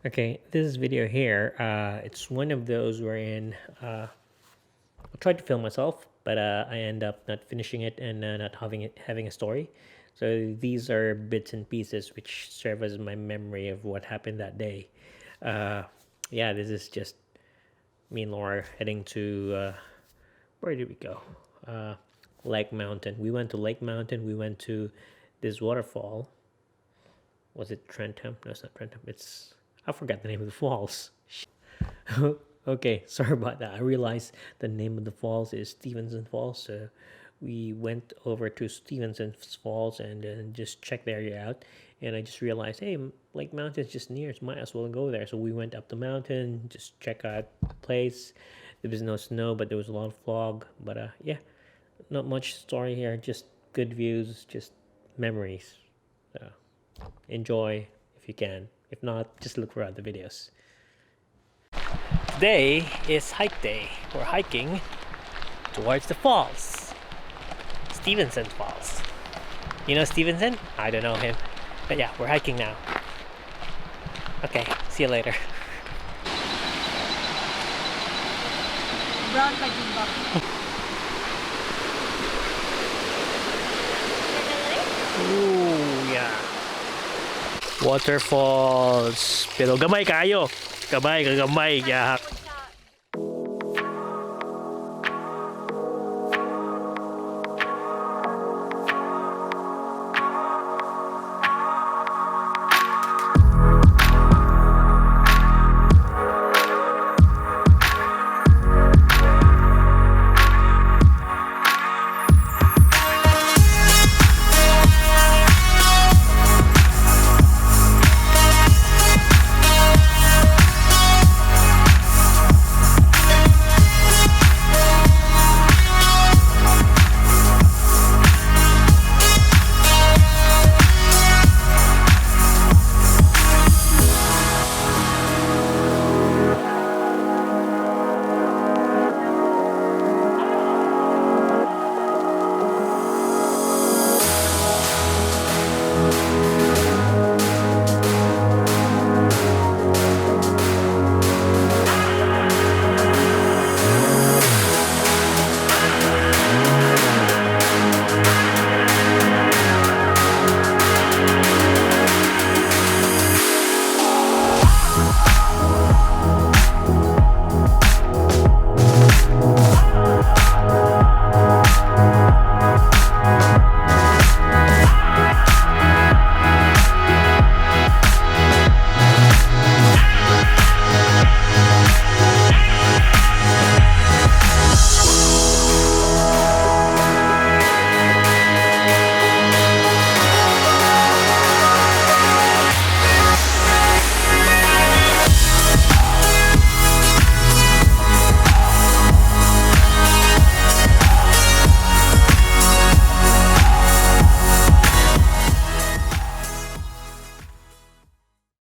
Okay, this video here, it's one of those wherein I tried to film myself, but I end up not finishing it and not having a story. So these are bits and pieces which serve as my memory of what happened that day. Uh, yeah, this is just me and Laura heading to where did we go? Uh, Lake Mountain. We went to Lake Mountain. We went to this waterfall. Was it Trentham? No, it's not Trentham. I forgot the name of the falls. Okay, sorry about that. I realized the name of the falls is Stevenson Falls. So we went over to Stevenson Falls and just checked the area out. And I just realized, hey, Lake Mountain's just near, so might as well go there. So we went up the mountain, just check out the place. There was no snow, but there was a lot of fog. But yeah, not much story here. Just good views, just memories. Enjoy if you can. If not, just look for other videos. Today is hike day. We're hiking towards the falls. Stevenson Falls. You know Stevenson? I don't know him. But yeah, we're hiking now. Okay, see you later. Brown pa din ba? Ooh, yeah. Waterfalls. Pero gamay kayo. Gamay, kagamay. Gahak.